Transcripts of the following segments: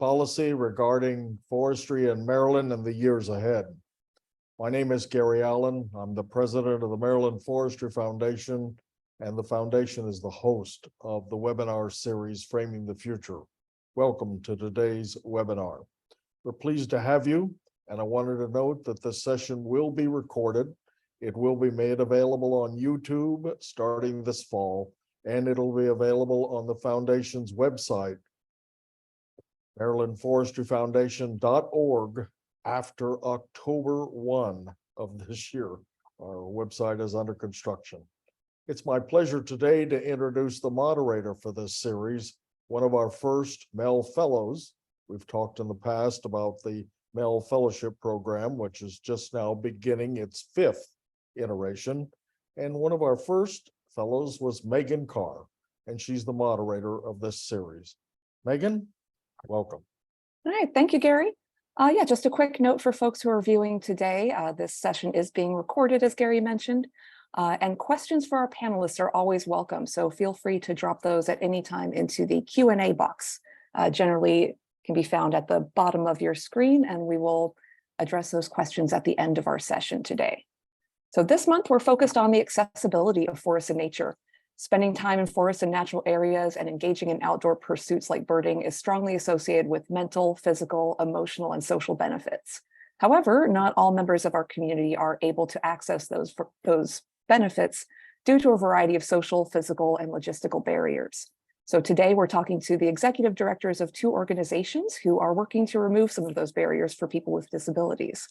policy regarding forestry in Maryland in the years ahead. My name is Gary Allen. I'm the president of the Maryland Forestry Foundation, and the foundation is the host of the webinar series, Framing the Future. Welcome to today's webinar. We're pleased to have you, and I wanted to note that this session will be recorded. It will be made available on YouTube starting this fall, and it'll be available on the foundation's website, marylandforestryfoundation.org, after October 1 of this year. Our website is under construction. It's my pleasure today to introduce the moderator for this series, one of our first Mel Fellows. We've talked in the past about the Mel Fellowship Program, which is just now beginning its 5th iteration. And one of our first fellows was Megan Carr, and she's the moderator of this series. Megan, welcome. All right, thank you, Gary. Just a quick note for folks who are viewing today. This session is being recorded, as Gary mentioned, and questions for our panelists are always welcome. So feel free to drop those at any time into the Q&A box. Generally can be found at the bottom of your screen, and we will address those questions at the end of our session today. So this month, we're focused on the accessibility of forests and nature. Spending time in forests and natural areas and engaging in outdoor pursuits like birding is strongly associated with mental, physical, emotional, and social benefits. However, not all members of our community are able to access those benefits due to a variety of social, physical, and logistical barriers. So today we're talking to the executive directors of 2 organizations who are working to remove some of those barriers for people with disabilities.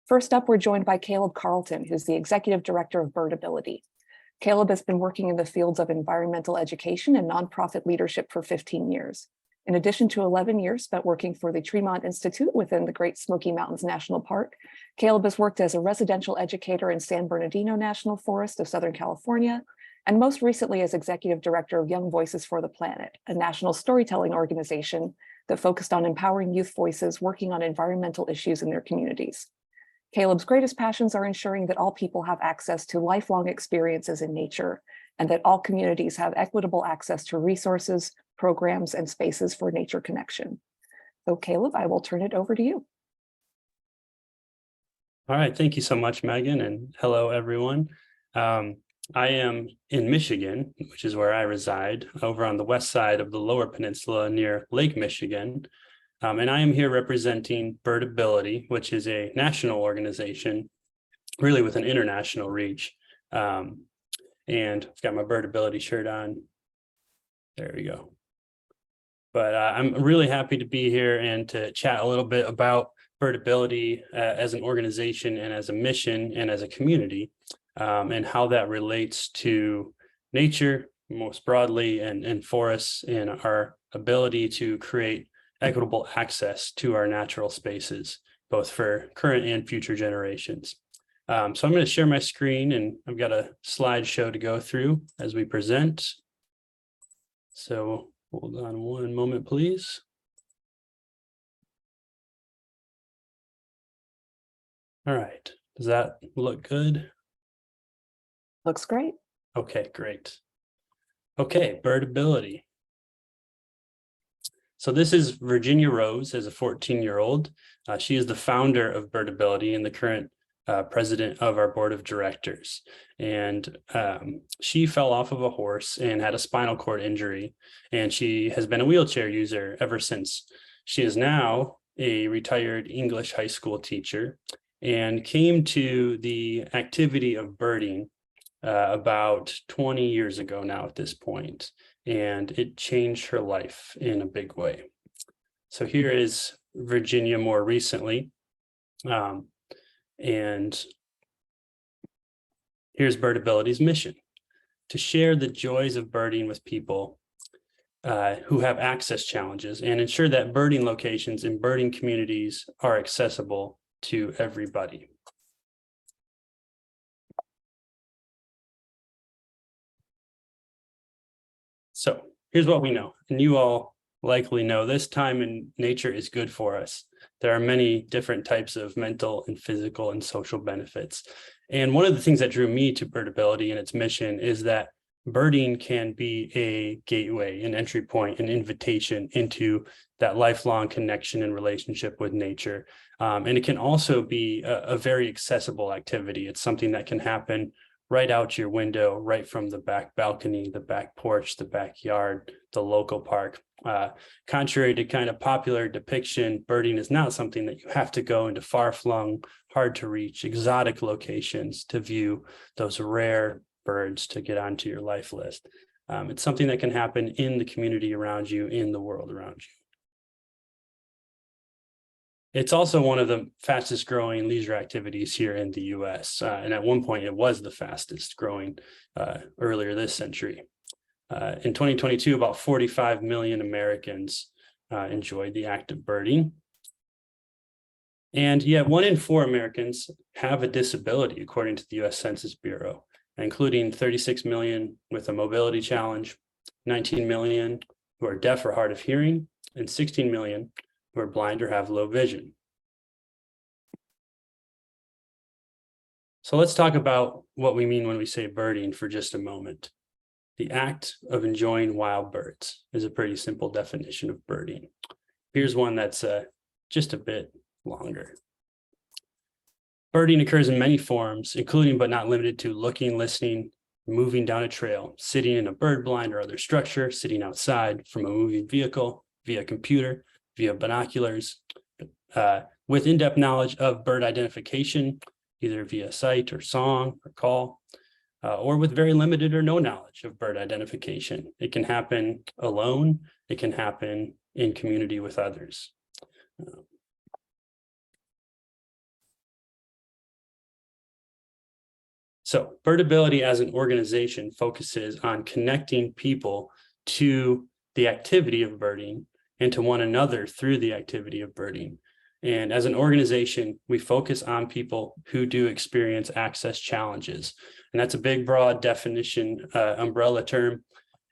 First up, we're joined by Caleb Carlton, who's the executive director of Birdability. Caleb has been working in the fields of environmental education and nonprofit leadership for 15 years. In addition to 11 years spent working for the Tremont Institute within the Great Smoky Mountains National Park, Caleb has worked as a residential educator in San Bernardino National Forest of Southern California, and most recently as executive director of Young Voices for the Planet, a national storytelling organization that focused on empowering youth voices working on environmental issues in their communities. Caleb's greatest passions are ensuring that all people have access to lifelong experiences in nature, and that all communities have equitable access to resources, programs, and spaces for nature connection. So Caleb, I will turn it over to you. All right, thank you so much, Megan, and hello, everyone. I am in Michigan, which is where I reside, over on the west side of the Lower Peninsula near Lake Michigan. And I am here representing Birdability, which is a national organization, really with an international reach. And I've got my Birdability shirt on. There we go. But I'm really happy to be here and to chat a little bit about Birdability as an organization and as a mission and as a community, and how that relates to nature most broadly and forests and our ability to create equitable access to our natural spaces, both for current and future generations. So I'm going to share my screen, and I've got a slideshow to go through as we present. So hold on one moment, please. All right, does that look good? Looks great. Okay, great. Okay, Birdability. So this is Virginia Rose as a 14-year-old. She is the founder of Birdability and the current president of our board of directors. And she fell off of a horse and had a spinal cord injury. And she has been a wheelchair user ever since. She is now a retired English high school teacher and came to the activity of birding about 20 years ago now at this point, and it changed her life in a big way. So here is Virginia more recently, and here's Birdability's mission: to share the joys of birding with people who have access challenges and ensure that birding locations and birding communities are accessible to everybody. So here's what we know, and you all likely know this: time in nature is good for us. There are many different types of mental and physical and social benefits. And one of the things that drew me to Birdability and its mission is that birding can be a gateway, an entry point, an invitation into that lifelong connection and relationship with nature. And it can also be a very accessible activity. It's something that can happen right out your window, right from the back balcony, the back porch, the backyard, the local park. Contrary to kind of popular depiction, birding is not something that you have to go into far-flung, hard to reach, exotic locations to view those rare birds to get onto your life list. It's something that can happen in the community around you, in the world around you. It's also one of the fastest growing leisure activities here in the US. And at one point it was the fastest growing earlier this century. In 2022, about 45 million Americans enjoyed the act of birding. And yet 1 in 4 Americans have a disability, according to the US Census Bureau, including 36 million with a mobility challenge, 19 million who are deaf or hard of hearing, and 16 million who are blind or have low vision. So let's talk about what we mean when we say birding for just a moment. The act of enjoying wild birds is a pretty simple definition of birding. Here's one that's just a bit longer. Birding occurs in many forms, including but not limited to looking, listening, moving down a trail, sitting in a bird blind or other structure, sitting outside from a moving vehicle, via computer, via binoculars, with in-depth knowledge of bird identification, either via sight or song or call, or with very limited or no knowledge of bird identification. It can happen alone. It can happen in community with others. So Birdability as an organization focuses on connecting people to the activity of birding and to one another through the activity of birding. And as an organization, we focus on people who do experience access challenges. And that's a big, broad definition, umbrella term.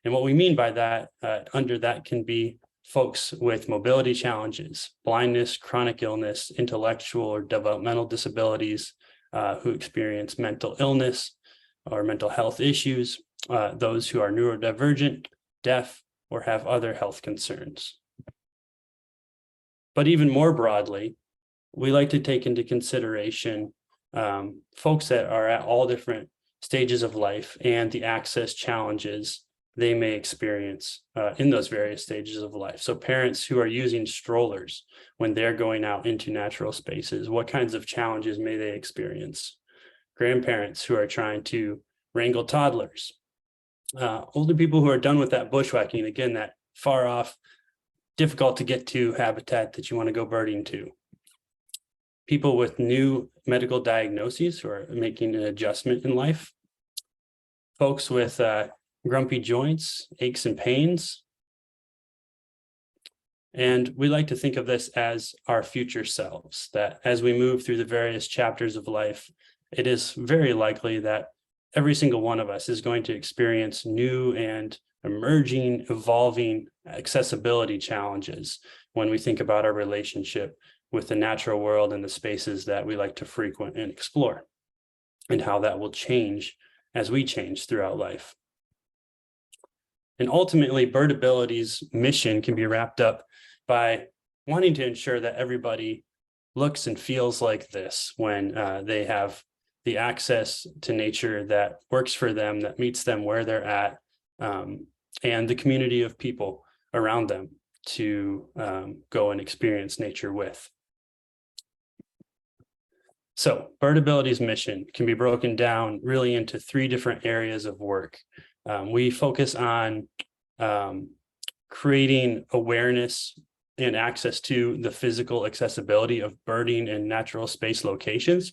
And what we mean by that, under that can be folks with mobility challenges, blindness, chronic illness, intellectual or developmental disabilities, who experience mental illness or mental health issues, those who are neurodivergent, deaf, or have other health concerns. But even more broadly, we like to take into consideration folks that are at all different stages of life and the access challenges they may experience in those various stages of life. So parents who are using strollers when they're going out into natural spaces, what kinds of challenges may they experience? Grandparents who are trying to wrangle toddlers. Older people who are done with that bushwhacking, again, that far off, difficult to get to habitat that you want to go birding to. People with new medical diagnoses who are making an adjustment in life. Folks with grumpy joints, aches and pains. And we like to think of this as our future selves, that as we move through the various chapters of life, it is very likely that every single one of us is going to experience new and emerging, evolving accessibility challenges when we think about our relationship with the natural world and the spaces that we like to frequent and explore, and how that will change as we change throughout life. And ultimately, Birdability's mission can be wrapped up by wanting to ensure that everybody looks and feels like this when they have the access to nature that works for them, that meets them where they're at, and the community of people around them to go and experience nature with. So Birdability's mission can be broken down really into 3 different areas of work. We focus on creating awareness and access to the physical accessibility of birding in natural space locations.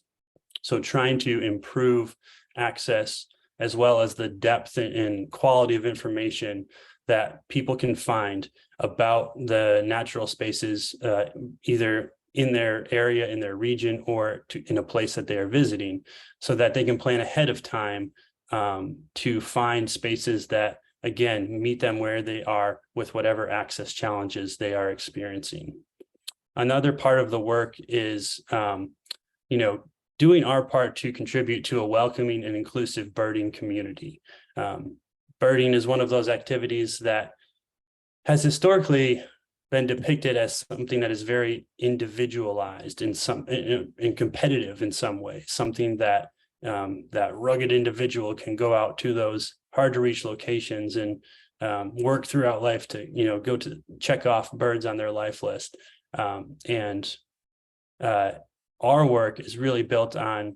So trying to improve access as well as the depth and quality of information that people can find about the natural spaces, either in their area, in their region, or in a place that they are visiting, so that they can plan ahead of time to find spaces that, again, meet them where they are with whatever access challenges they are experiencing. Another part of the work is, doing our part to contribute to a welcoming and inclusive birding community. birding is one of those activities that has historically been depicted as something that is very individualized and competitive in some way, something that that rugged individual can go out to those hard to reach locations and work throughout life to, go to check off birds on their life list. Our work is really built on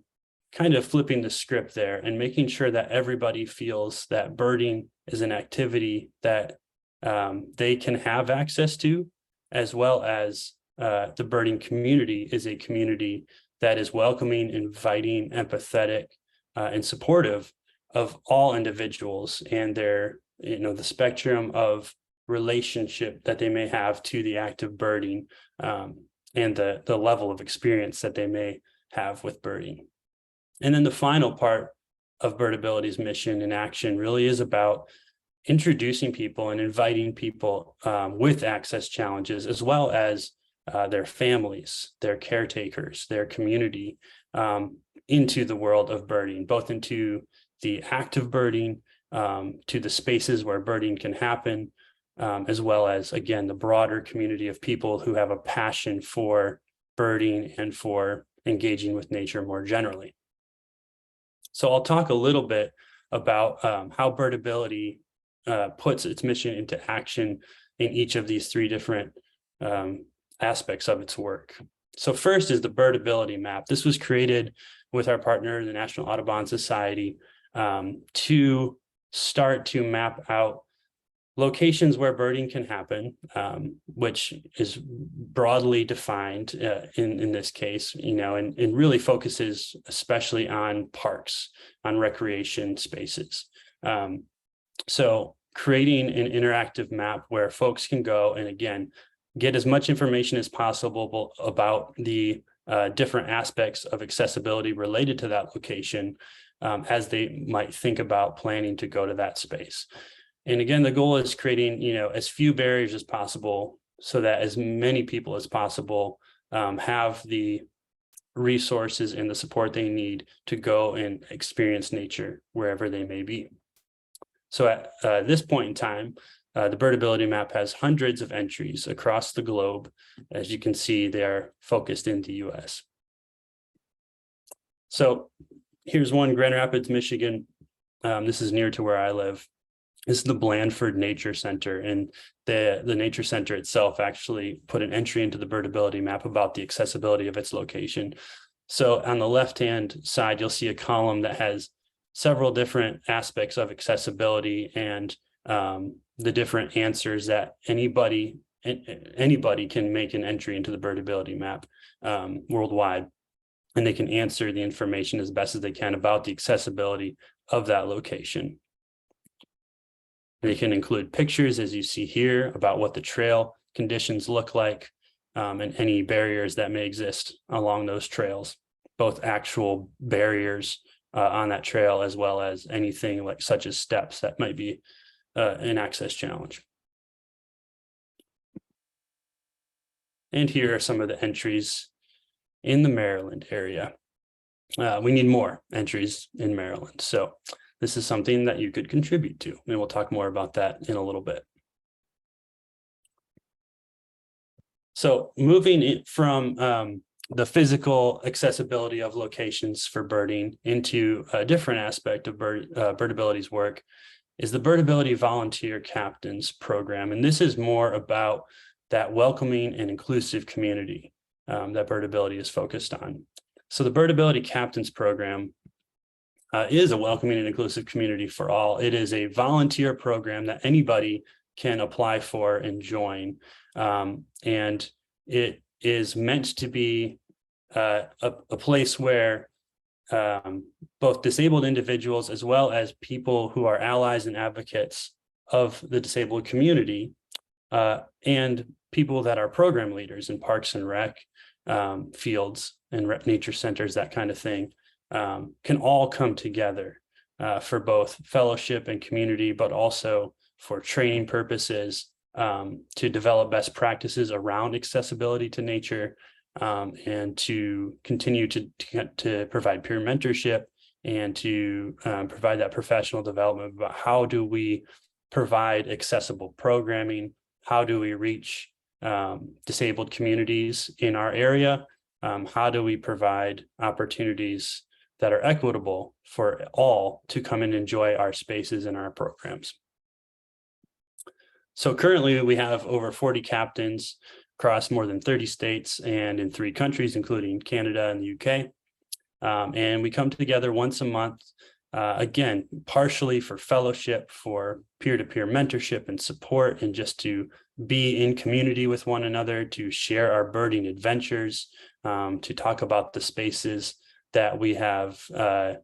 kind of flipping the script there and making sure that everybody feels that birding is an activity that they can have access to, as well as the birding community is a community that is welcoming, inviting, empathetic, and supportive of all individuals and their, the spectrum of relationship that they may have to the act of birding, and the level of experience that they may have with birding. And then the final part of Birdability's mission in action really is about introducing people and inviting people with access challenges, as well as their families, their caretakers, their community, into the world of birding, both into the act of birding, to the spaces where birding can happen, as well as, again, the broader community of people who have a passion for birding and for engaging with nature more generally. So I'll talk a little bit about how Birdability puts its mission into action in each of these three different aspects of its work. So first is the Birdability map. This was created with our partner, the National Audubon Society, to start to map out locations where birding can happen, which is broadly defined in this case, and really focuses especially on parks, on recreation spaces. So creating an interactive map where folks can go and, again, get as much information as possible about the different aspects of accessibility related to that location as they might think about planning to go to that space. And again, the goal is creating, as few barriers as possible so that as many people as possible have the resources and the support they need to go and experience nature wherever they may be. So at this point in time, the Birdability map has hundreds of entries across the globe. As you can see, they are focused in the US. So here's one, Grand Rapids, Michigan. This is near to where I live. This is the Blandford Nature Center, and the Nature Center itself actually put an entry into the Birdability map about the accessibility of its location. So on the left-hand side, you'll see a column that has several different aspects of accessibility and the different answers that anybody can make an entry into the Birdability map worldwide, and they can answer the information as best as they can about the accessibility of that location. They can include pictures, as you see here, about what the trail conditions look like, and any barriers that may exist along those trails, both actual barriers on that trail, as well as anything like such as steps that might be an access challenge. And here are some of the entries in the Maryland area. We need more entries in Maryland. So this is something that you could contribute to, and we'll talk more about that in a little bit. So moving from the physical accessibility of locations for birding into a different aspect of Birdability's work is the Birdability Volunteer Captains Program. And this is more about that welcoming and inclusive community that Birdability is focused on. So the Birdability Captains Program is a welcoming and inclusive community for all. It is a volunteer program that anybody can apply for and join. And it is meant to be a place where both disabled individuals, as well as people who are allies and advocates of the disabled community, and people that are program leaders in parks and rec, fields and nature centers, that kind of thing, can all come together for both fellowship and community, but also for training purposes, to develop best practices around accessibility to nature, and to continue to provide peer mentorship and to provide that professional development about how do we provide accessible programming, how do we reach disabled communities in our area, how do we provide opportunities that are equitable for all to come and enjoy our spaces and our programs. So currently we have over 40 captains across more than 30 states and in 3 countries, including Canada and the UK. And we come together once a month, again, partially for fellowship, for peer-to-peer mentorship and support, and just to be in community with one another, to share our birding adventures, to talk about the spaces that we have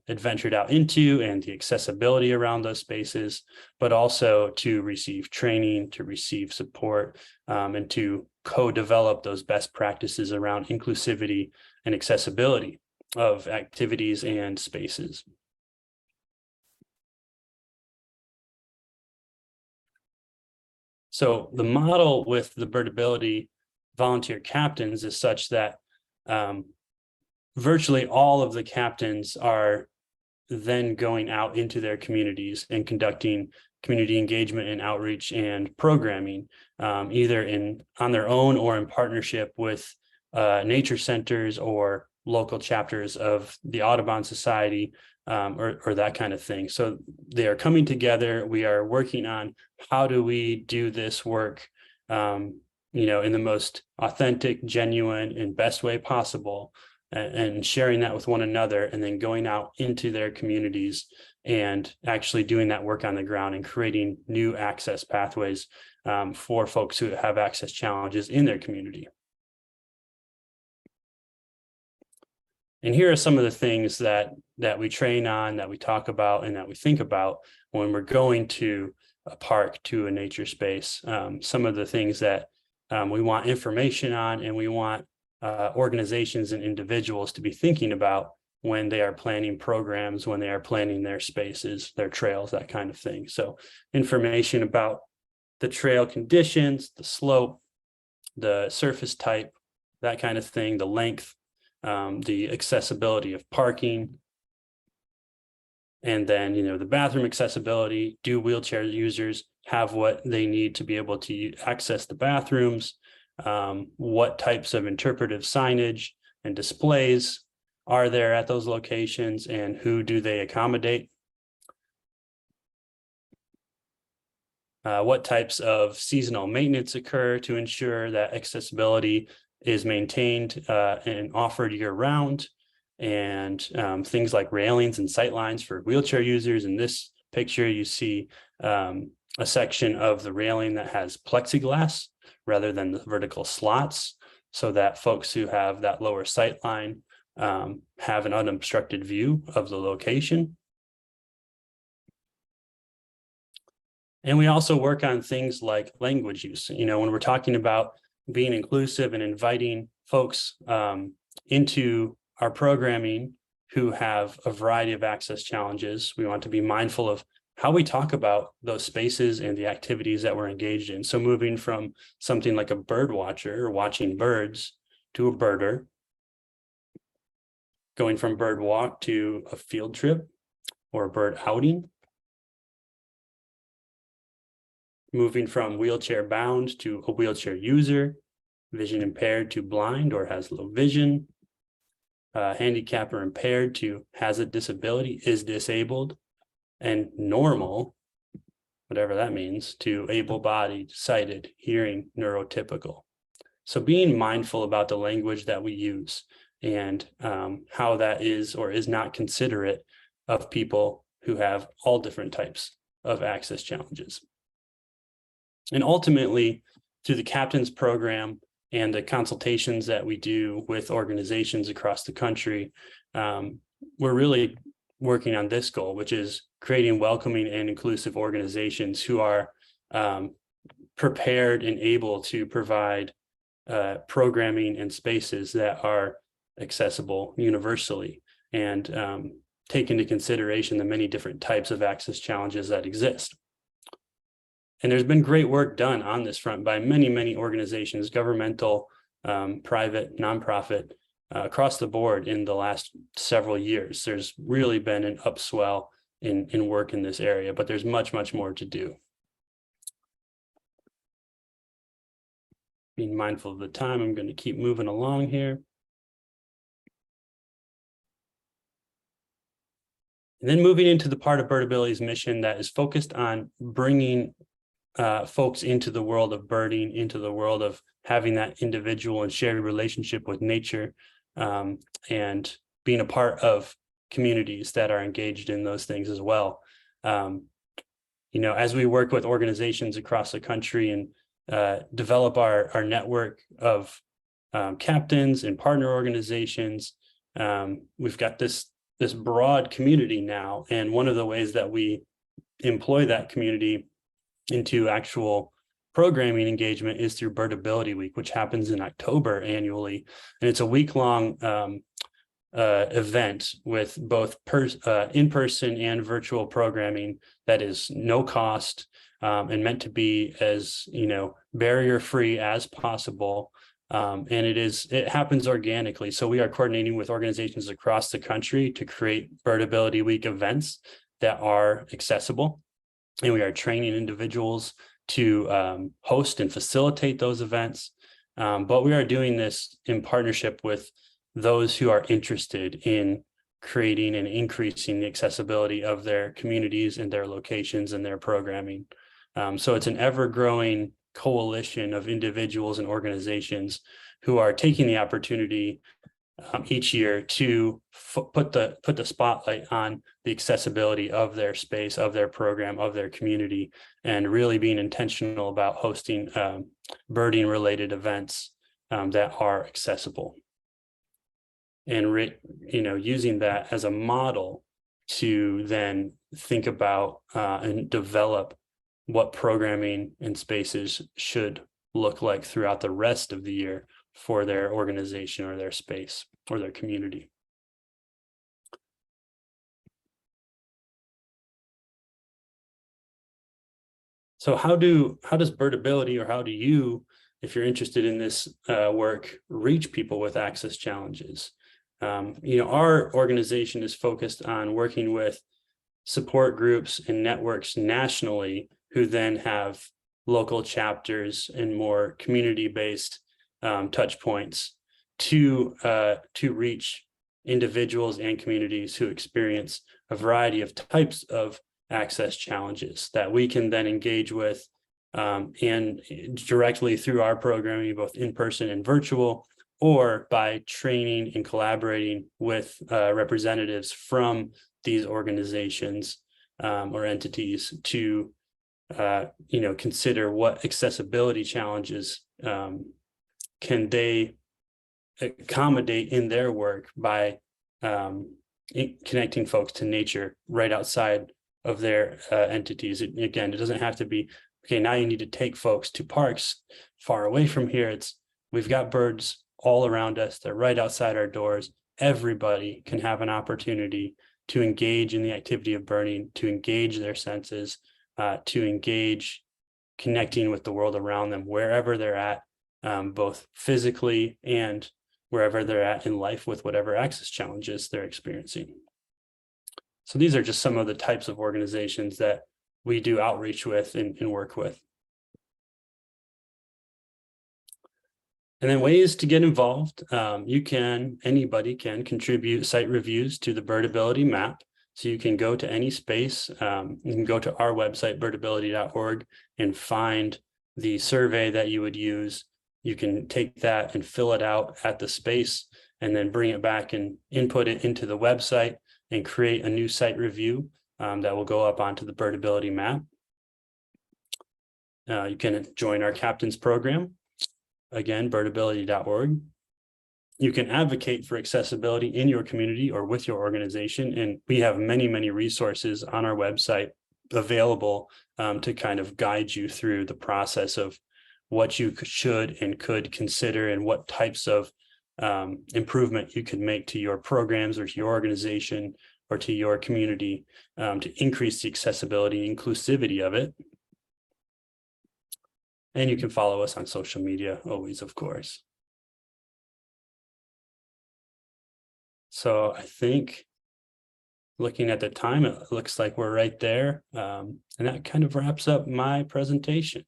adventured out into and the accessibility around those spaces, but also to receive training, to receive support, and to co-develop those best practices around inclusivity and accessibility of activities and spaces. So the model with the Birdability volunteer captains is such that virtually all of the captains are then going out into their communities and conducting community engagement and outreach and programming, either on their own or in partnership with nature centers or local chapters of the Audubon Society, or that kind of thing. So they are coming together. We are working on how do we do this work, in the most authentic, genuine, and best way possible, and sharing that with one another, and then going out into their communities and actually doing that work on the ground and creating new access pathways for folks who have access challenges in their community. And here are some of the things that we train on, that we talk about, and that we think about when we're going to a park, to a nature space. Some of the things that we want information on, and we want organizations and individuals to be thinking about when they are planning programs, when they are planning their spaces, their trails, that kind of thing. So information about the trail conditions, the slope, the surface type, that kind of thing, the length, the accessibility of parking, and then, the bathroom accessibility. Do wheelchair users have what they need to be able to access the bathrooms? What types of interpretive signage and displays are there at those locations, and who do they accommodate? What types of seasonal maintenance occur to ensure that accessibility is maintained and offered year-round? And things like railings and sight lines for wheelchair users. In this picture, you see a section of the railing that has plexiglass rather than the vertical slots, so that folks who have that lower sight line have an unobstructed view of the location. And we also work on things like language use. When we're talking about being inclusive and inviting folks into our programming who have a variety of access challenges, we want to be mindful of how we talk about those spaces and the activities that we're engaged in. So moving from something like a bird watcher or watching birds to a birder, going from bird walk to a field trip or a bird outing, moving from wheelchair bound to a wheelchair user, vision impaired to blind or has low vision, handicap or impaired to has a disability, is disabled, and normal, whatever that means, to able-bodied, sighted, hearing, neurotypical. So being mindful about the language that we use and how that is or is not considerate of people who have all different types of access challenges. And ultimately, through the Captains Program and the consultations that we do with organizations across the country, we're really working on this goal, which is creating welcoming and inclusive organizations who are prepared and able to provide programming and spaces that are accessible universally and take into consideration the many different types of access challenges that exist. And there's been great work done on this front by many, many organizations, governmental, private, nonprofit, across the board in the last several years. There's really been an upswell in work in this area, but there's much, much more to do. Being mindful of the time, I'm going to keep moving along here. And then moving into the part of Birdability's mission that is focused on bringing folks into the world of birding, into the world of having that individual and shared relationship with nature, and being a part of communities that are engaged in those things as well. As we work with organizations across the country and develop our network of captains and partner organizations, we've got this broad community now. And one of the ways that we employ that community into actual programming engagement is through Birdability Week, which happens in October annually. And it's a week-long event with both in-person and virtual programming that is no cost, and meant to be as barrier-free as possible. And it happens organically. So we are coordinating with organizations across the country to create Birdability Week events that are accessible. And we are training individuals to host and facilitate those events. But we are doing this in partnership with those who are interested in creating and increasing the accessibility of their communities and their locations and their programming. So it's an ever-growing coalition of individuals and organizations who are taking the opportunity each year to put the spotlight on the accessibility of their space, of their program, of their community, and really being intentional about hosting birding related events that are accessible, and using that as a model to then think about and develop what programming and spaces should look like throughout the rest of the year for their organization or their space or their community. So how does Birdability, or how do you, if you're interested in this work, reach people with access challenges? Our organization is focused on working with support groups and networks nationally, who then have local chapters and more community-based touch points to reach individuals and communities who experience a variety of types of access challenges that we can then engage with and directly through our programming, both in person and virtual, or by training and collaborating with representatives from these organizations or entities to consider what accessibility challenges can they accommodate in their work by connecting folks to nature right outside of their entities. Again, it doesn't have to be, okay, now you need to take folks to parks far away from here. We've got birds all around us. They're right outside our doors. Everybody can have an opportunity to engage in the activity of birding, to engage their senses, to engage connecting with the world around them, wherever they're at, both physically and wherever they're at in life with whatever access challenges they're experiencing. So these are just some of the types of organizations that we do outreach with and work with. And then ways to get involved. Anybody can contribute site reviews to the Birdability map. So you can go to any space. You can go to our website, birdability.org, and find the survey that you would use. You can take that and fill it out at the space and then bring it back and input it into the website and create a new site review that will go up onto the Birdability map. You can join our captain's program. Again, birdability.org. You can advocate for accessibility in your community or with your organization. And we have many, many resources on our website available to kind of guide you through the process of what you should and could consider and what types of improvement you could make to your programs or to your organization or to your community to increase the accessibility and inclusivity of it. And you can follow us on social media always, of course. So I think looking at the time, it looks like we're right there. And that kind of wraps up my presentation.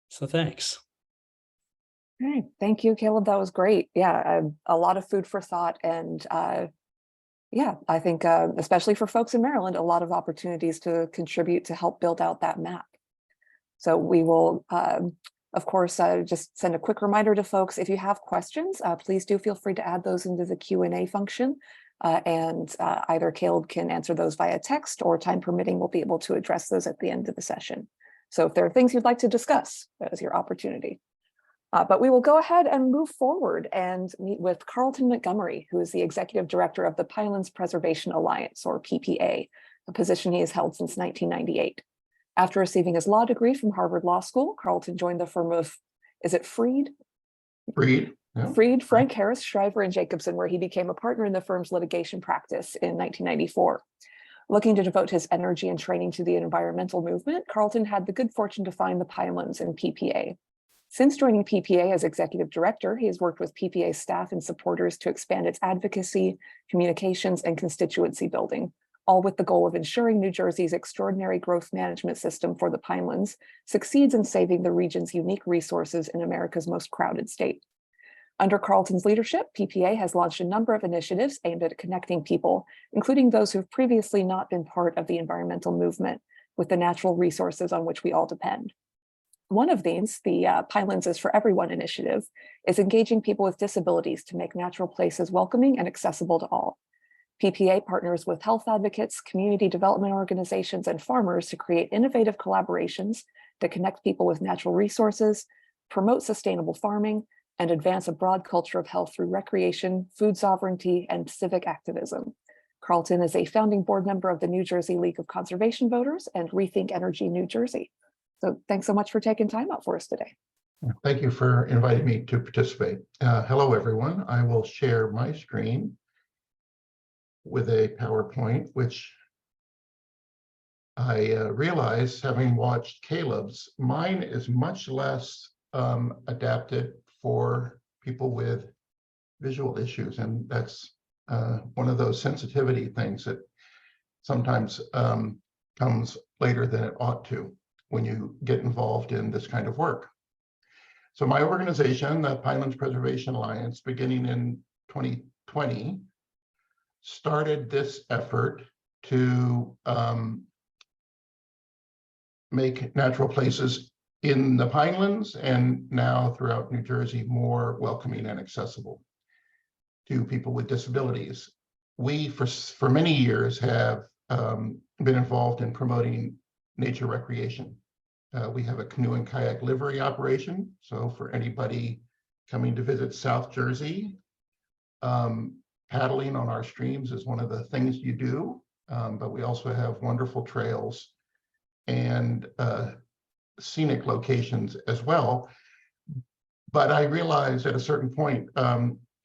So thanks. All right, thank you, Caleb. That was great. Yeah, a lot of food for thought, and yeah, I think especially for folks in Maryland, a lot of opportunities to contribute to help build out that map. So we will, of course, just send a quick reminder to folks, if you have questions, please do feel free to add those into the Q&A function. And either Caleb can answer those via text, or time permitting, we'll be able to address those at the end of the session. So if there are things you'd like to discuss, that is your opportunity. But we will go ahead and move forward and meet with Carlton Montgomery, who is the Executive Director of the Pinelands Preservation Alliance, or PPA, a position he has held since 1998. After receiving his law degree from Harvard Law School, Carlton joined the firm of, is it Freed? Freed, yeah. Freed, Frank Harris, Shriver, and Jacobson, where he became a partner in the firm's litigation practice in 1994. Looking to devote his energy and training to the environmental movement, Carlton had the good fortune to find the Pinelands in PPA. Since joining PPA as executive director, he has worked with PPA staff and supporters to expand its advocacy, communications, and constituency building, all with the goal of ensuring New Jersey's extraordinary growth management system for the Pinelands succeeds in saving the region's unique resources in America's most crowded state. Under Carlton's leadership, PPA has launched a number of initiatives aimed at connecting people, including those who've previously not been part of the environmental movement, with the natural resources on which we all depend. One of these, the Pinelands is for Everyone initiative, is engaging people with disabilities to make natural places welcoming and accessible to all. PPA partners with health advocates, community development organizations, and farmers to create innovative collaborations that connect people with natural resources, promote sustainable farming, and advance a broad culture of health through recreation, food sovereignty, and civic activism. Carlton is a founding board member of the New Jersey League of Conservation Voters and Rethink Energy New Jersey. So thanks so much for taking time out for us today. Thank you for inviting me to participate. Hello, everyone. I will share my screen with a PowerPoint, which I realize, having watched Caleb's, mine is much less adapted for people with visual issues. And that's one of those sensitivity things that sometimes comes later than it ought to when you get involved in this kind of work. So my organization, the Pinelands Preservation Alliance, beginning in 2020, started this effort to make natural places in the Pinelands and now throughout New Jersey more welcoming and accessible to people with disabilities. We, for many years, have been involved in promoting nature recreation. We have a canoe and kayak livery operation. So for anybody coming to visit South Jersey, paddling on our streams is one of the things you do. But we also have wonderful trails and scenic locations as well. But I realized at a certain point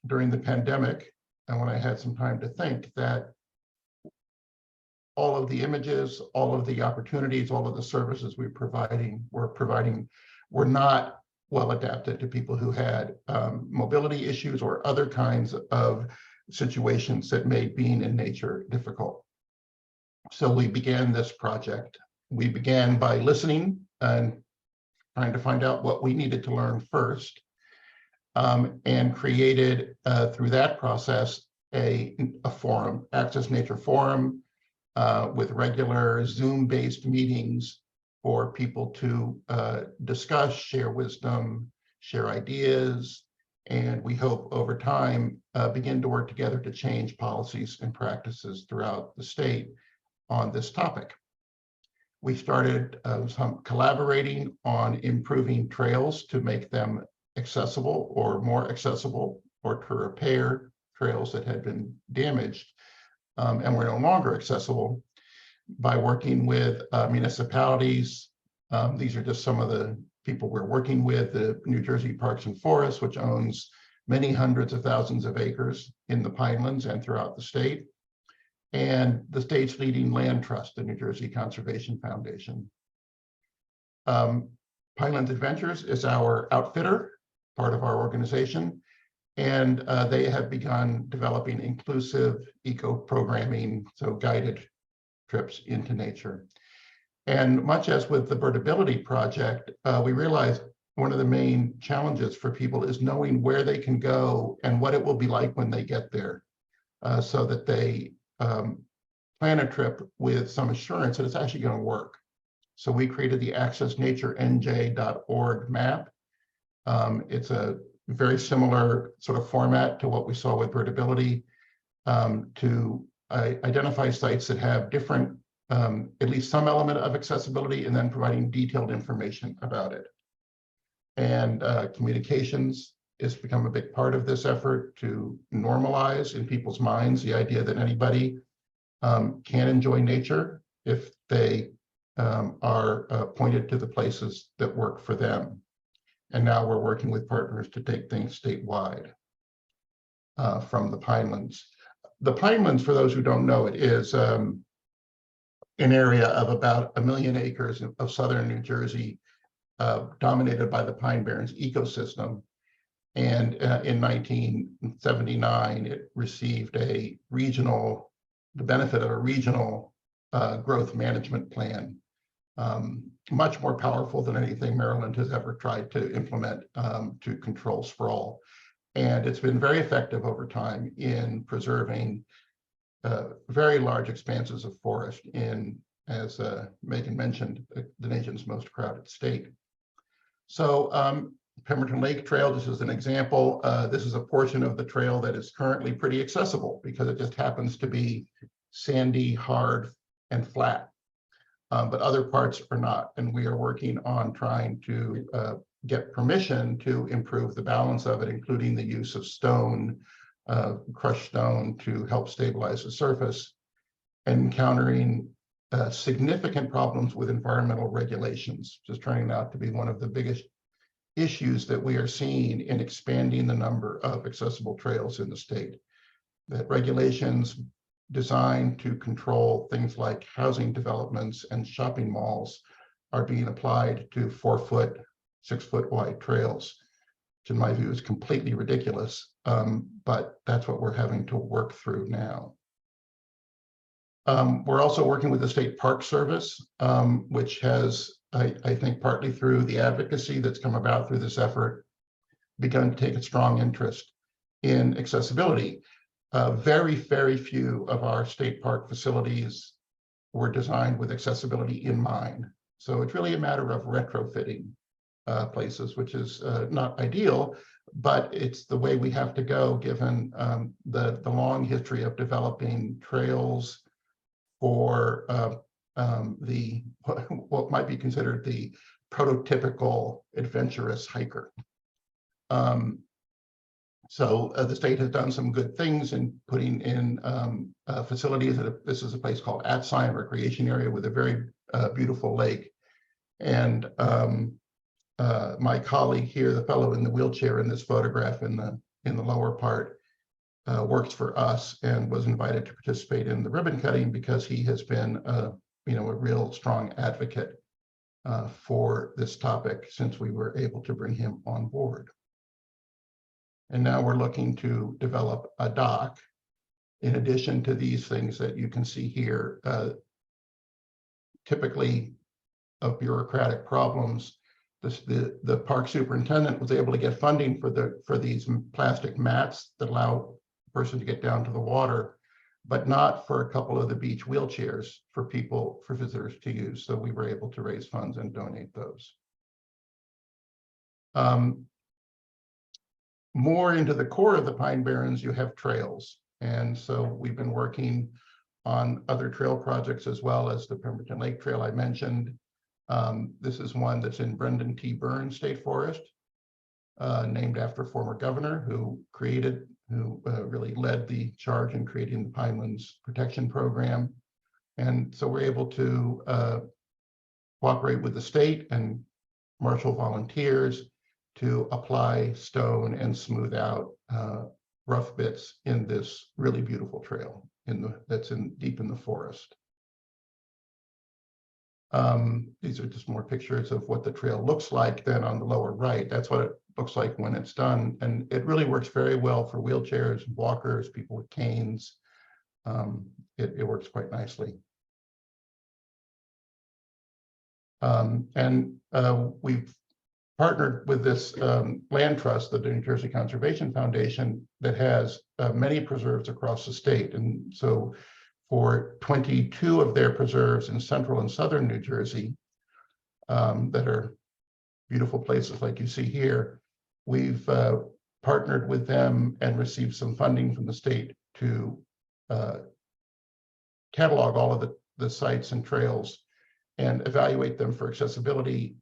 during the pandemic, and when I had some time to think, that all of the images, all of the opportunities, all of the services we're providing were not well adapted to people who had mobility issues or other kinds of situations that made being in nature difficult. So we began this project. We began by listening and trying to find out what we needed to learn first, and created through that process a forum, Access Nature Forum, with regular Zoom-based meetings for people to discuss, share wisdom, share ideas, and we hope over time begin to work together to change policies and practices throughout the state on this topic. We started collaborating on improving trails to make them accessible or more accessible, or to repair trails that had been damaged and were no longer accessible, by working with municipalities. These are just some of the people we're working with. The New Jersey Parks and Forests, which owns many hundreds of thousands of acres in the Pinelands and throughout the state, and the state's leading land trust, the New Jersey Conservation Foundation. Pinelands Adventures is our outfitter, part of our organization, And they have begun developing inclusive eco-programming, so guided trips into nature. And much as with the Birdability Project, we realized one of the main challenges for people is knowing where they can go and what it will be like when they get there, so that they plan a trip with some assurance that it's actually going to work. So we created the accessnaturenj.org map. It's a very similar sort of format to what we saw with Birdability, to identify sites that have different, at least some element of accessibility, and then providing detailed information about it. And communications has become a big part of this effort to normalize in people's minds the idea that anybody can enjoy nature if they are pointed to the places that work for them. And now we're working with partners to take things statewide from the Pinelands. The Pinelands, for those who don't know it, is an area of about 1 million acres of southern New Jersey, dominated by the Pine Barrens ecosystem. And in 1979, it received the benefit of a regional growth management plan, much more powerful than anything Maryland has ever tried to implement to control sprawl. And it's been very effective over time in preserving very large expanses of forest in, as Megan mentioned, the nation's most crowded state. So Pemberton Lake Trail, just as an example, this is a portion of the trail that is currently pretty accessible because it just happens to be sandy, hard, and flat. But other parts are not. And we are working on trying to get permission to improve the balance of it, including the use of stone, crushed stone, to help stabilize the surface, and encountering significant problems with environmental regulations, just turning out to be one of the biggest issues that we are seeing in expanding the number of accessible trails in the state. That regulations designed to control things like housing developments and shopping malls are being applied to 4-foot, 6-foot wide trails, which in my view is completely ridiculous, but that's what we're having to work through now. We're also working with the State Park Service, which has, I think partly through the advocacy that's come about through this effort, begun to take a strong interest in accessibility. Very, very few of our state park facilities were designed with accessibility in mind. So it's really a matter of retrofitting places, which is not ideal, but it's the way we have to go given the long history of developing trails for what might be considered the prototypical adventurous hiker. So the state has done some good things in putting in facilities. This is a place called Atzine Recreation Area with a very beautiful lake. And my colleague here, the fellow in the wheelchair in this photograph in the lower part, works for us and was invited to participate in the ribbon cutting because he has been a real strong advocate for this topic since we were able to bring him on board. And now we're looking to develop a dock in addition to these things that you can see here. Typically of bureaucratic problems, the park superintendent was able to get funding for these plastic mats that allow a person to get down to the water, but not for a couple of the beach wheelchairs for visitors to use. So we were able to raise funds and donate those. More into the core of the Pine Barrens, you have trails. And so we've been working on other trail projects as well as the Pemberton Lake Trail I mentioned. This is one that's in Brendan T. Burns State Forest, named after former governor who really led the charge in creating the Pinelands Protection Program. And so we're able to cooperate with the state and marshal volunteers to apply stone and smooth out rough bits in this really beautiful trail that's deep in the forest. These are just more pictures of what the trail looks like. Then on the lower right, that's what looks like when it's done. And it really works very well for wheelchairs, walkers, people with canes. It works quite nicely. We've partnered with this land trust, the New Jersey Conservation Foundation, that has many preserves across the state. And so for 22 of their preserves in central and southern New Jersey that are beautiful places like you see here, we've partnered with them and received some funding from the state to catalog all of the sites and trails and evaluate them for accessibility,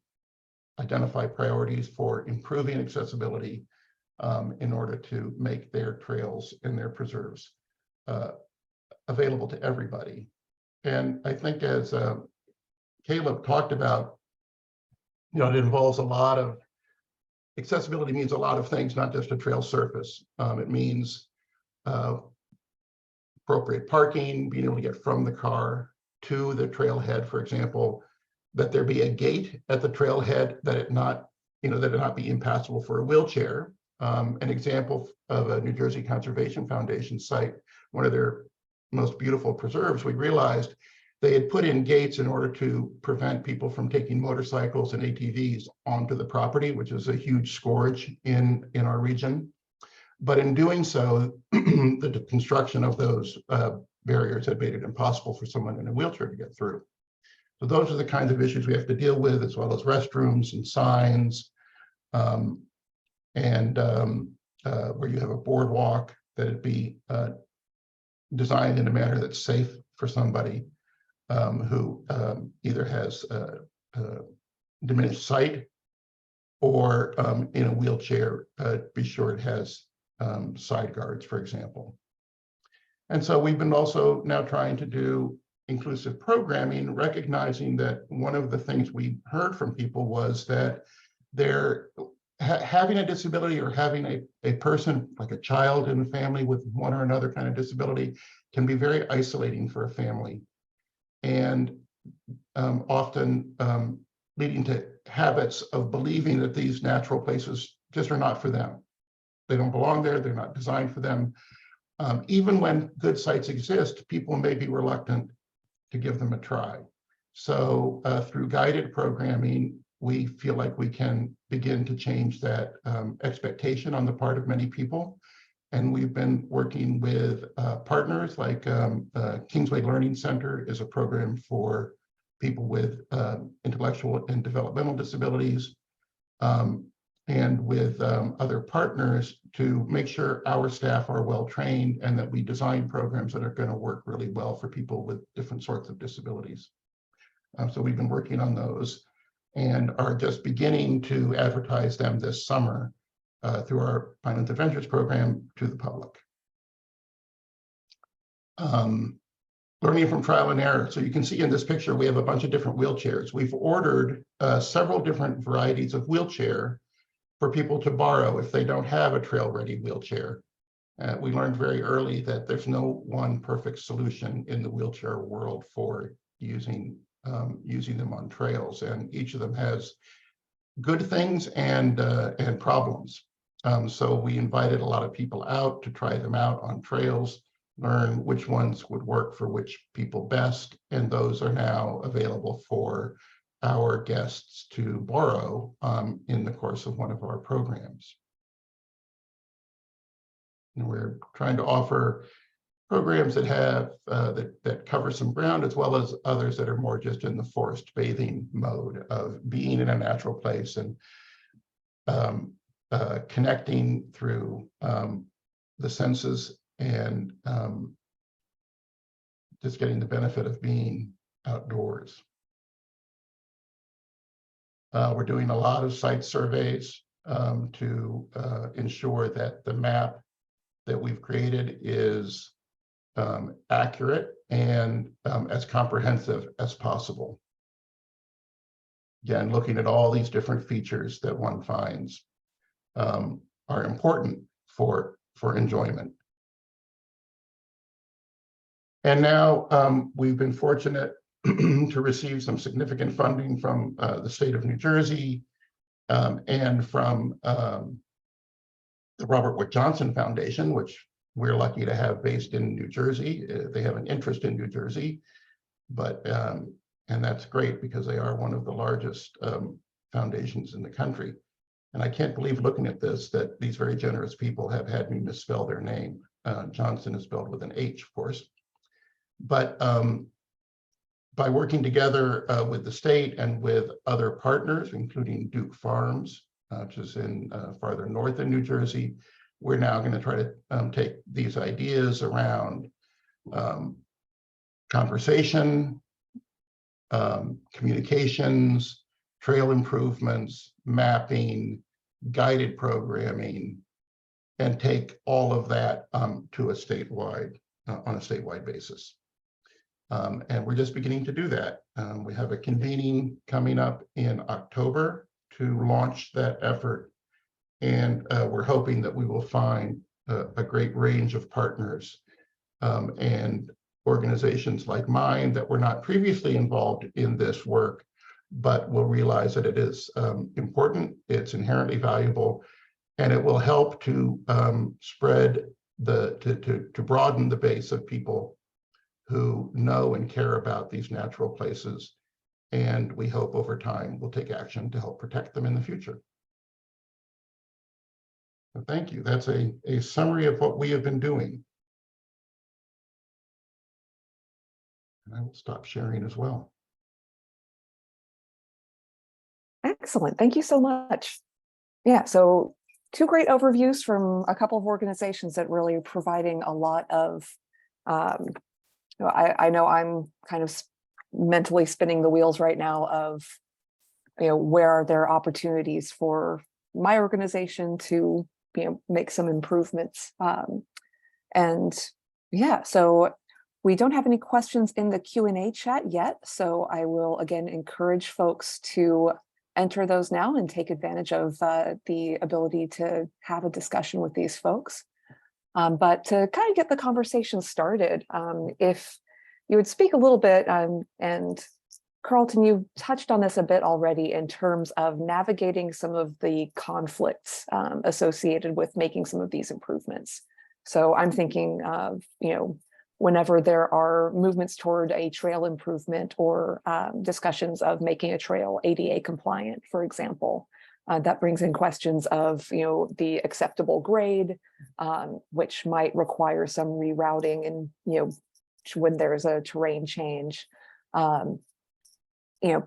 identify priorities for improving accessibility in order to make their trails and their preserves available to everybody. And I think as Caleb talked about, you know, it involves a lot of, accessibility means a lot of things, not just a trail surface. It means appropriate parking, being able to get from the car to the trailhead, for example, that there be a gate at the trailhead, that it not, you know, that it not be impassable for a wheelchair. An example of a New Jersey Conservation Foundation site, one of their most beautiful preserves, we realized they had put in gates in order to prevent people from taking motorcycles and ATVs onto the property, which is a huge scourge in our region. But in doing so, the construction of those barriers had made it impossible for someone in a wheelchair to get through. So those are the kinds of issues we have to deal with, as well as restrooms and signs, where you have a boardwalk, that it be designed in a manner that's safe for somebody who either has diminished sight or in a wheelchair, be sure it has side guards, for example. And so we've been also now trying to do inclusive programming, recognizing that one of the things we heard from people was that they're having a disability, or having a person, like a child in a family with one or another kind of disability, can be very isolating for a family, and often leading to habits of believing that these natural places just are not for them. They don't belong there, they're not designed for them. Even when good sites exist, people may be reluctant to give them a try. So through guided programming, we feel like we can begin to change that expectation on the part of many people. And we've been working with partners like Kingsway Learning Center is a program for people with intellectual and developmental disabilities, and with other partners to make sure our staff are well trained, and that we design programs that are going to work really well for people with different sorts of disabilities. So we've been working on those and are just beginning to advertise them this summer through our Pinelands Adventures program to the public. Learning from trial and error. So you can see in this picture, we have a bunch of different wheelchairs. We've ordered several different varieties of wheelchair for people to borrow if they don't have a trail-ready wheelchair. We learned very early that there's no one perfect solution in the wheelchair world for using them on trails, and each of them has good things and problems. So we invited a lot of people out to try them out on trails, learn which ones would work for which people best, and those are now available for our guests to borrow in the course of one of our programs. And we're trying to offer programs that have that cover some ground, as well as others that are more just in the forest bathing mode of being in a natural place and connecting through the senses, and just getting the benefit of being outdoors. We're doing a lot of site surveys to ensure that the map that we've created is accurate and as comprehensive as possible. Again, looking at all these different features that one finds are important for enjoyment. And now we've been fortunate to receive some significant funding from the state of New Jersey and from the Robert Wood Johnson Foundation, which we're lucky to have based in New Jersey. They have an interest in New Jersey, but and that's great because they are one of the largest foundations in the country. And I can't believe looking at this that these very generous people have had me misspell their name. Johnson is spelled with an H, of course. But by working together with the state and with other partners, including Duke Farms, which is in farther north in New Jersey, we're now going to try to take these ideas around conversation, communications, trail improvements, mapping, guided programming, and take all of that to a statewide, on a statewide basis. And we're just beginning to do that. We have a convening coming up in October to launch that effort. And we're hoping that we will find a great range of partners and organizations like mine that were not previously involved in this work, but will realize that it is important, it's inherently valuable, and it will help to spread to broaden the base of people who know and care about these natural places. And we hope over time we'll take action to help protect them in the future. So thank you. That's a summary of what we have been doing. And I will stop sharing as well. Excellent. Thank you so much. Yeah, so two great overviews from a couple of organizations that really are providing a lot of, I know I'm kind of mentally spinning the wheels right now of, where are there opportunities for my organization to, make some improvements. And yeah, so we don't have any questions in the Q&A chat yet. So I will again encourage folks to enter those now and take advantage of the ability to have a discussion with these folks. But to kind of get the conversation started, if you would speak a little bit, and Carlton, you touched on this a bit already in terms of navigating some of the conflicts associated with making some of these improvements. So I'm thinking of, whenever there are movements toward a trail improvement or discussions of making a trail ADA compliant, for example, that brings in questions of, the acceptable grade, which might require some rerouting and, when there's a terrain change,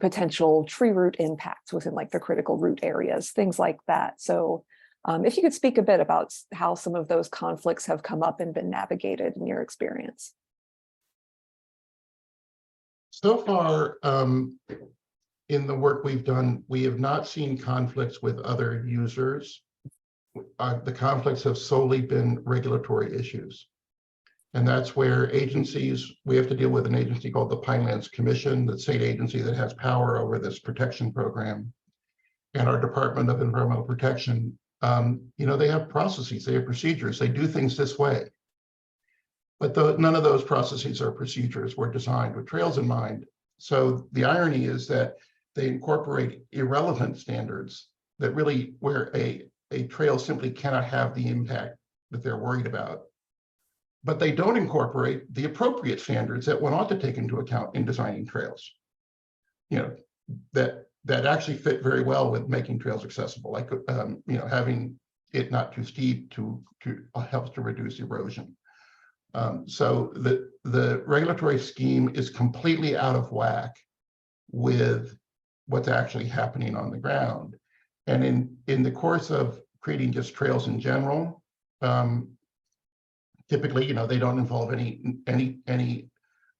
potential tree root impacts within like the critical root areas, things like that. So if you could speak a bit about how some of those conflicts have come up and been navigated in your experience. So far, in the work we've done, we have not seen conflicts with other users. The conflicts have solely been regulatory issues. And that's where agencies, we have to deal with an agency called the Pinelands Commission, the state agency that has power over this protection program, and our Department of Environmental Protection. They have processes, they have procedures, they do things this way. But none of those processes or procedures were designed with trails in mind. So the irony is that they incorporate irrelevant standards that really, where a trail simply cannot have the impact that they're worried about. But they don't incorporate the appropriate standards that one ought to take into account in designing trails. That actually fit very well with making trails accessible, like having it not too steep to helps to reduce erosion. So the regulatory scheme is completely out of whack with what's actually happening on the ground. And in the course of creating just trails in general, typically, they don't involve any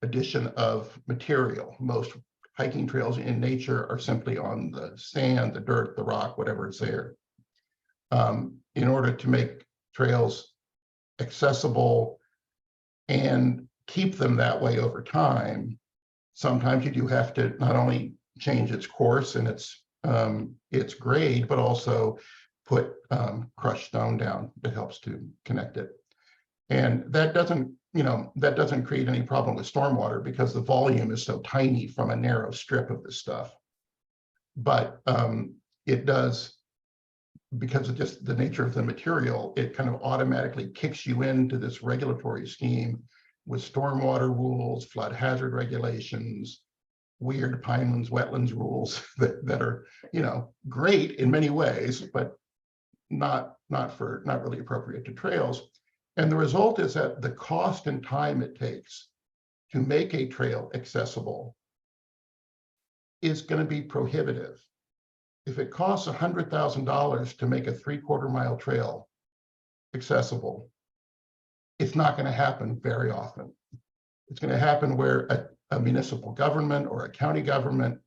addition of material. Most hiking trails in nature are simply on the sand, the dirt, the rock, whatever is there. In order to make trails accessible and keep them that way over time, sometimes you do have to not only change its course and its grade, but also put crushed stone down that helps to connect it. And that doesn't create any problem with stormwater because the volume is so tiny from a narrow strip of this stuff. But it does, because of just the nature of the material, it kind of automatically kicks you into this regulatory scheme with stormwater rules, flood hazard regulations, weird pinelands, wetlands rules that are, great in many ways, but not really appropriate to trails. And the result is that the cost and time it takes to make a trail accessible is going to be prohibitive. If it costs $100,000 to make a 3/4 mile trail accessible, it's not going to happen very often. It's going to happen where a municipal government or a county government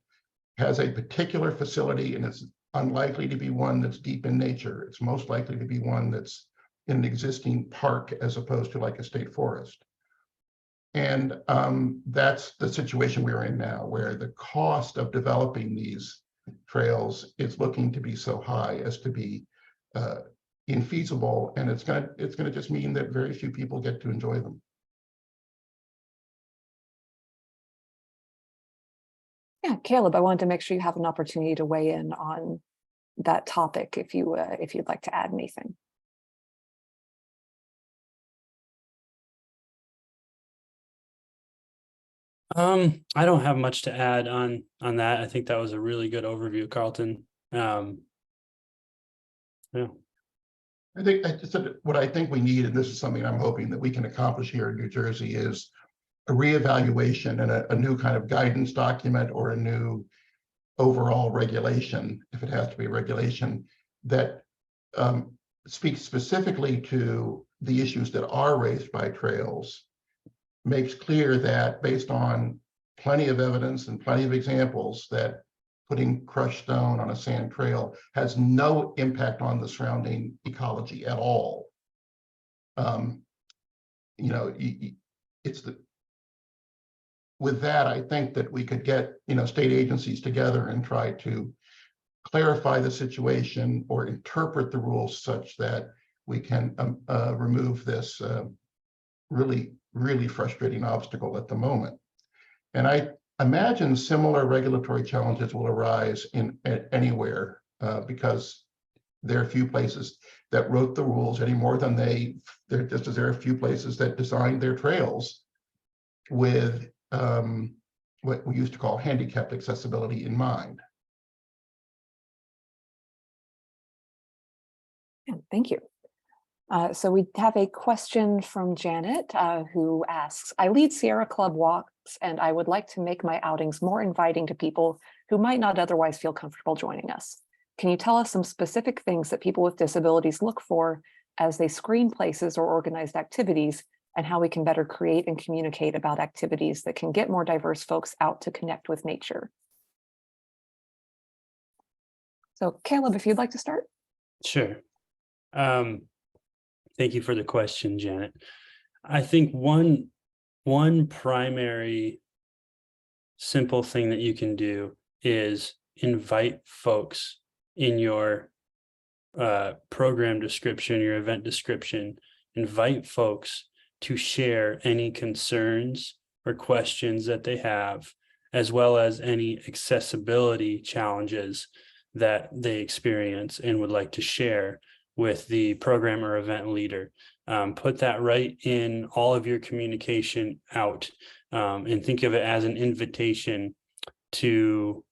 has a particular facility, and it's unlikely to be one that's deep in nature. It's most likely to be one that's in an existing park as opposed to like a state forest. And that's the situation we're in now, where the cost of developing these trails is looking to be so high as to be infeasible, and it's gonna just mean that very few people get to enjoy them. Yeah, Caleb, I wanted to make sure you have an opportunity to weigh in on that topic if you'd like to add anything. I don't have much to add on that. I think that was a really good overview, Carlton. Yeah. I think what I think we need, and this is something I'm hoping that we can accomplish here in New Jersey, is a reevaluation and a new kind of guidance document or a new overall regulation, if it has to be a regulation, that speaks specifically to the issues that are raised by trails, makes clear that based on plenty of evidence and plenty of examples that putting crushed stone on a sand trail has no impact on the surrounding ecology at all. With that, I think that we could get, state agencies together and try to clarify the situation or interpret the rules such that we can remove this really, really frustrating obstacle at the moment. And I imagine similar regulatory challenges will arise anywhere because there are few places that wrote the rules any more than just as there are a few places that designed their trails with what we used to call handicapped accessibility in mind. Yeah, thank you. So we have a question from Janet, who asks, I lead Sierra Club walks, and I would like to make my outings more inviting to people who might not otherwise feel comfortable joining us. Can you tell us some specific things that people with disabilities look for as they screen places or organized activities, and how we can better create and communicate about activities that can get more diverse folks out to connect with nature? So Caleb, if you'd like to start. Sure. Thank you for the question, Janet. I think one primary simple thing that you can do is invite folks in your program description, your event description, invite folks to share any concerns or questions that they have, as well as any accessibility challenges that they experience and would like to share with the program or event leader. Put that right in all of your communication out, and think of it as an invitation to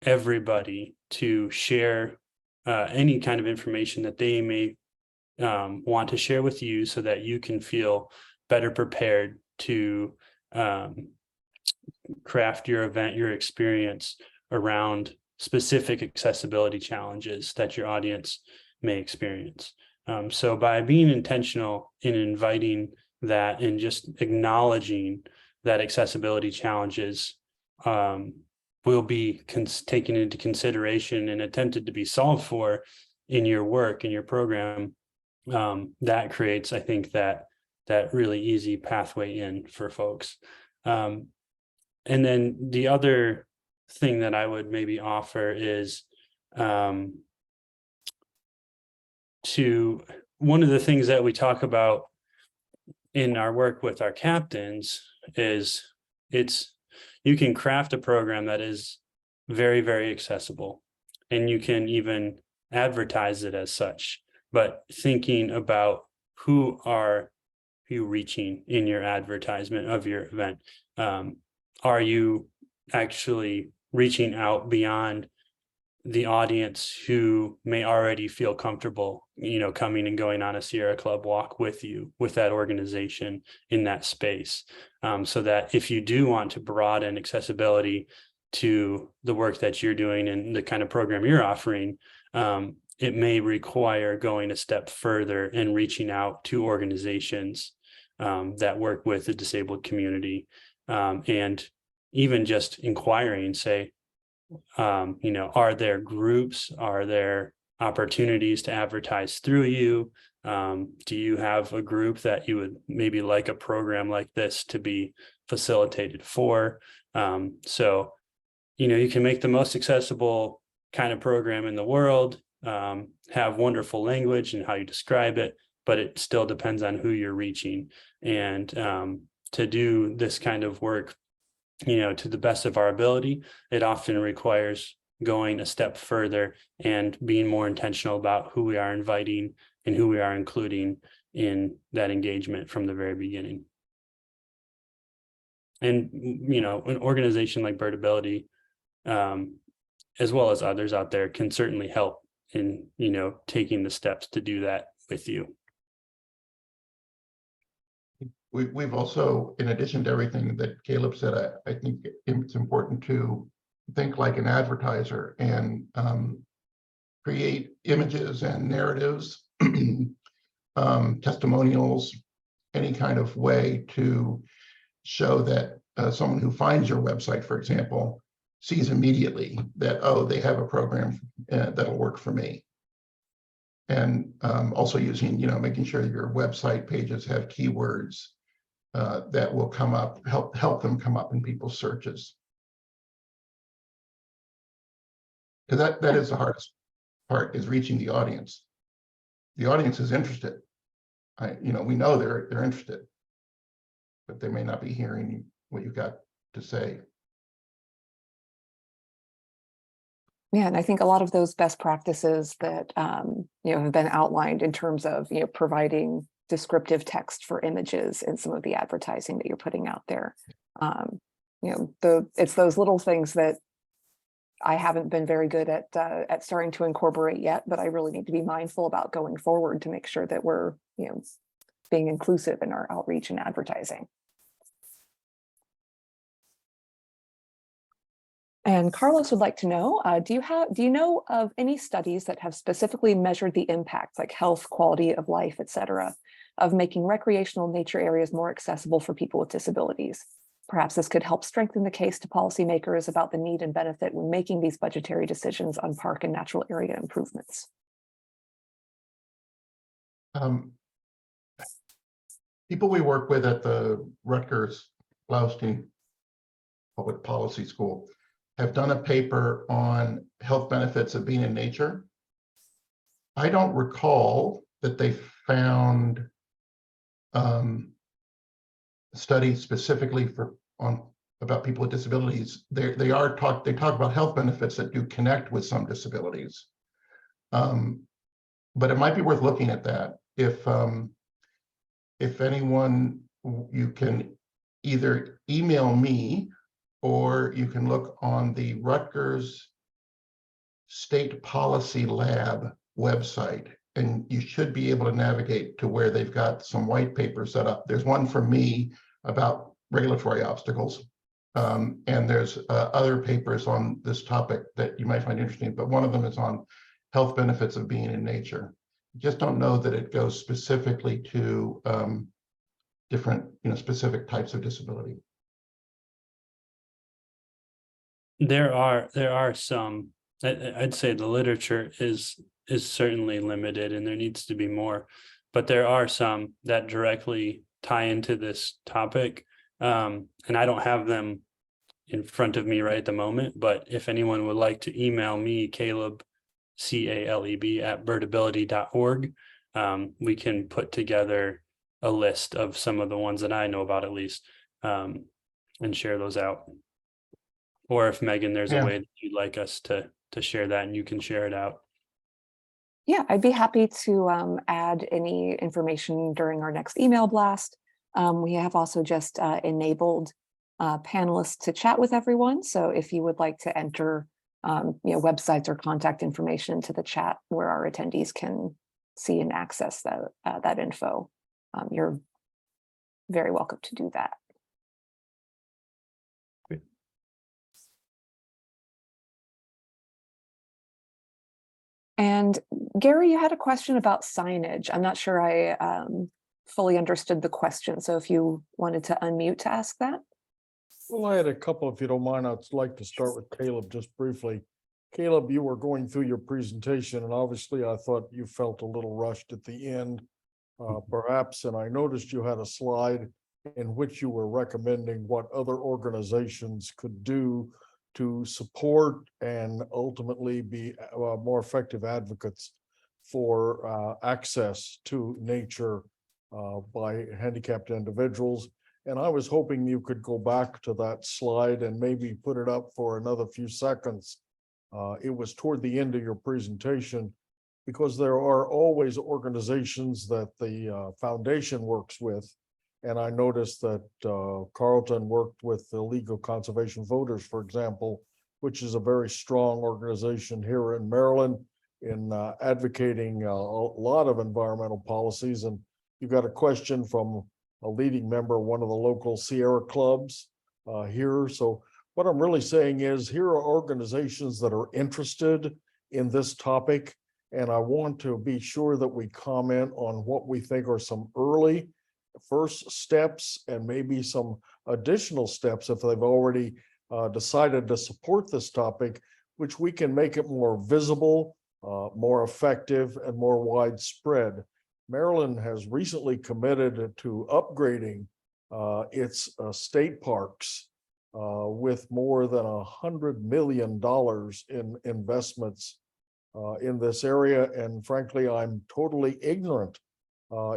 everybody to share any kind of information that they may want to share with you, so that you can feel better prepared to craft your event, your experience around specific accessibility challenges that your audience may experience. So by being intentional in inviting that and just acknowledging that accessibility challenges will be taken into consideration and attempted to be solved for in your work, in your program, that creates, I think, that really easy pathway in for folks. And then the other thing that I would maybe offer is one of the things that we talk about in our work with our captains is you can craft a program that is very, very accessible. and you can even advertise it as such, but thinking about who are you reaching in your advertisement of your event. Are you actually reaching out beyond the audience who may already feel comfortable, coming and going on a Sierra Club walk with you, with that organization in that space? So that if you do want to broaden accessibility to the work that you're doing and the kind of program you're offering, it may require going a step further and reaching out to organizations that work with the disabled community, and even just inquiring, say, are there groups, are there opportunities to advertise through you? Do you have a group that you would maybe like a program like this to be facilitated for? So, you can make the most accessible kind of program in the world, have wonderful language and how you describe it, but it still depends on who you're reaching. And to do this kind of work, to the best of our ability, it often requires going a step further and being more intentional about who we are inviting and who we are including in that engagement from the very beginning. And, an organization like Birdability, as well as others out there, can certainly help in, taking the steps to do that with you. We've also, in addition to everything that Caleb said, I think it's important to think like an advertiser and create images and narratives, testimonials, any kind of way to show that someone who finds your website, for example, sees immediately that, oh, they have a program that'll work for me. And also using, making sure your website pages have keywords that will come up, help them come up in people's searches. Because that is the hardest part, is reaching the audience. The audience is interested. We know they're interested, but they may not be hearing what you've got to say. Yeah, and I think a lot of those best practices that have been outlined in terms of providing descriptive text for images in some of the advertising that you're putting out there. It's those little things that I haven't been very good at starting to incorporate yet, but I really need to be mindful about going forward to make sure that we're being inclusive in our outreach and advertising. And Carlos would like to know, do you know of any studies that have specifically measured the impacts, like health, quality of life, et cetera, of making recreational nature areas more accessible for people with disabilities? Perhaps this could help strengthen the case to policymakers about the need and benefit when making these budgetary decisions on park and natural area improvements. People we work with at the Rutgers Blaustein Public Policy School have done a paper on health benefits of being in nature. I don't recall that they found studies specifically about people with disabilities. They talk about health benefits that do connect with some disabilities, but it might be worth looking at that. If anyone, you can either email me, or you can look on the Rutgers State Policy Lab website, and you should be able to navigate to where they've got some white papers set up. There's one for me about regulatory obstacles, and there's other papers on this topic that you might find interesting, but one of them is on health benefits of being in nature. Just don't know that it goes specifically to different, specific types of disability. There are some. I'd say the literature is certainly limited, and there needs to be more, but there are some that directly tie into this topic, and I don't have them in front of me right at the moment, but if anyone would like to email me, Caleb, CALEB @birdability.org, we can put together a list of some of the ones that I know about, at least, and share those out. Or if Megan, there's a way that you'd like us to to share that, and you can share it out. Yeah, I'd be happy to add any information during our next email blast. We have also just enabled panelists to chat with everyone. So if you would like to enter websites or contact information to the chat where our attendees can see and access that info, you're very welcome to do that. Great. And Gary, you had a question about signage. I'm not sure I fully understood the question. So if you wanted to unmute to ask that. Well, I had a couple, if you don't mind. I'd like to start with Caleb just briefly. Caleb, you were going through your presentation, and obviously I thought you felt a little rushed at the end, perhaps, and I noticed you had a slide in which you were recommending what other organizations could do to support and ultimately be more effective advocates for access to nature by handicapped individuals. And I was hoping you could go back to that slide and maybe put it up for another few seconds. It was toward the end of your presentation, because there are always organizations that the foundation works with. And I noticed that Carlton worked with the League of Conservation Voters, for example, which is a very strong organization here in Maryland in advocating a lot of environmental policies. And you got a question from a leading member of one of the local Sierra clubs here. So what I'm really saying is, here are organizations that are interested in this topic, and I want to be sure that we comment on what we think are some early first steps and maybe some additional steps if they've already decided to support this topic, which we can make it more visible, more effective, and more widespread. Maryland has recently committed to upgrading its state parks with more than $100 million in investments in this area. And frankly, I'm totally ignorant,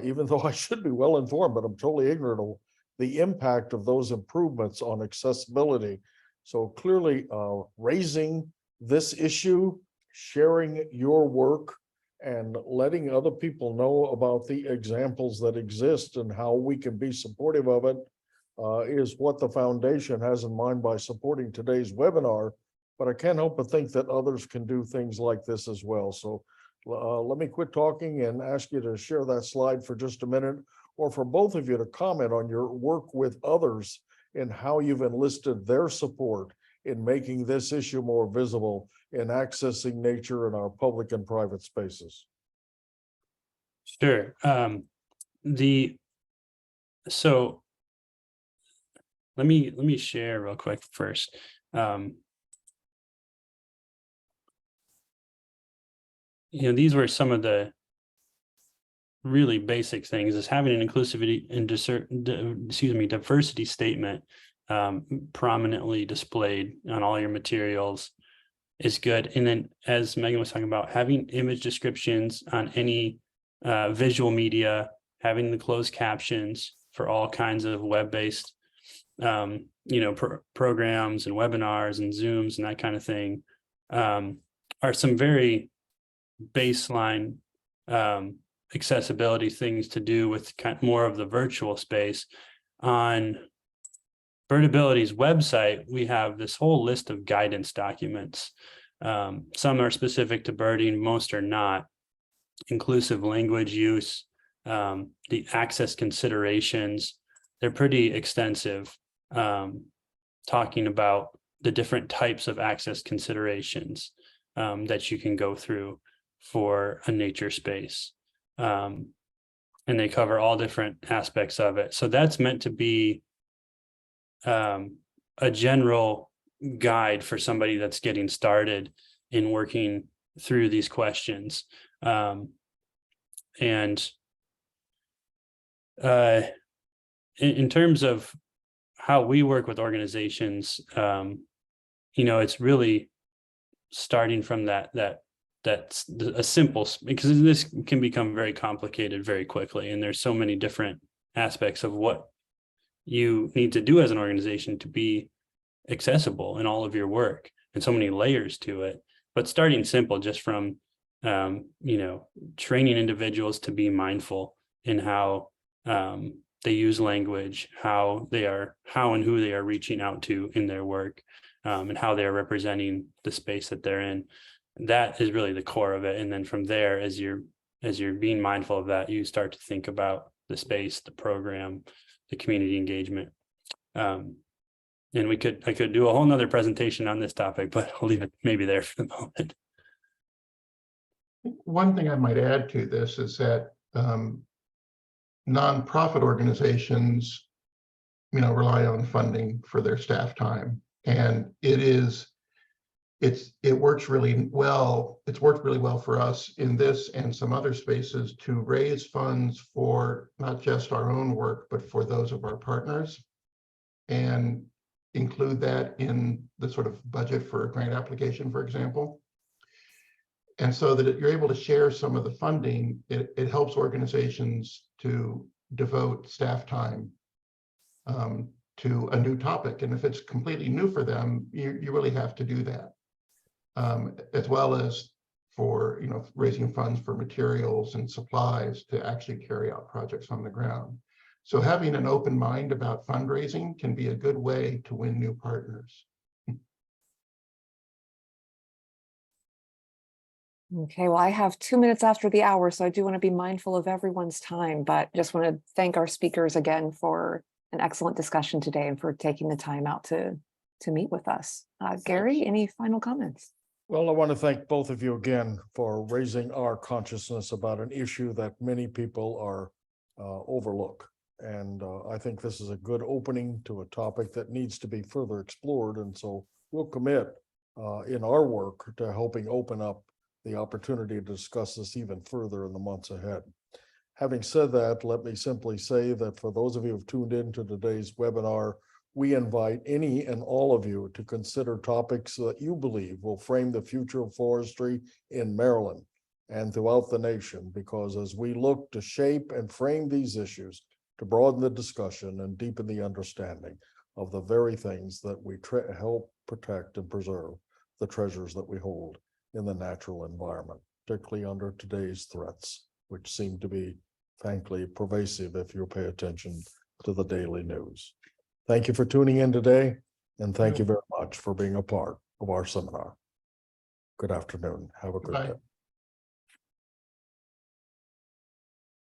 even though I should be well informed, but I'm totally ignorant of the impact of those improvements on accessibility. So clearly raising this issue, sharing your work, and letting other people know about the examples that exist and how we can be supportive of it is what the foundation has in mind by supporting today's webinar. But I can't help but think that others can do things like this as well. So let me quit talking and ask you to share that slide for just a minute, or for both of you to comment on your work with others and how you've enlisted their support in making this issue more visible in accessing nature in our public and private spaces. Sure. So let me share real quick first. These were some of the really basic things, is having an inclusivity and diversity statement prominently displayed on all your materials is good. And then, as Megan was talking about, having image descriptions on any visual media, having the closed captions for all kinds of web-based programs and webinars and Zooms and that kind of thing are some very baseline accessibility things to do with more of the virtual space. On Birdability's website, we have this whole list of guidance documents. Some are specific to birding, most are not. Inclusive language use, the access considerations, they're pretty extensive, talking about the different types of access considerations that you can go through for a nature space. And they cover all different aspects of it. So that's meant to be a general guide for somebody that's getting started in working through these questions. And in terms of how we work with organizations, it's really starting from that's a simple, because this can become very complicated very quickly, and there's so many different aspects of what you need to do as an organization to be accessible in all of your work, and so many layers to it, but starting simple, just from, training individuals to be mindful in how they use language, how and who they are reaching out to in their work, and how they are representing the space that they're in. That is really the core of it. And then from there, as you're being mindful of that, you start to think about the space, the program, the community engagement. And I could do a whole nother presentation on this topic, but I'll leave it maybe there for the moment. One thing I might add to this is that nonprofit organizations, rely on funding for their staff time, and it works really well. It's worked really well for us in this and some other spaces to raise funds for not just our own work, but for those of our partners, and include that in the sort of budget for a grant application, for example. And so that you're able to share some of the funding, it helps organizations to devote staff time to a new topic. And if it's completely new for them, you really have to do that. As well as for raising funds for materials and supplies to actually carry out projects on the ground. So having an open mind about fundraising can be a good way to win new partners. Okay, well, I have 2 minutes after the hour, so I do want to be mindful of everyone's time, but just want to thank our speakers again for an excellent discussion today and for taking the time out to meet with us. Gary, any final comments? Well, I want to thank both of you again for raising our consciousness about an issue that many people are overlook. And I think this is a good opening to a topic that needs to be further explored. And so we'll commit in our work to helping open up the opportunity to discuss this even further in the months ahead. Having said that, let me simply say that for those of you who've tuned into today's webinar, we invite any and all of you to consider topics that you believe will frame the future of forestry in Maryland and throughout the nation, because as we look to shape and frame these issues, to broaden the discussion and deepen the understanding of the very things that we help protect and preserve, the treasures that we hold in the natural environment, particularly under today's threats, which seem to be, frankly, pervasive if you pay attention to the daily news. Thank you for tuning in today, and thank you very much for being a part of our seminar. Good afternoon. Have a good day.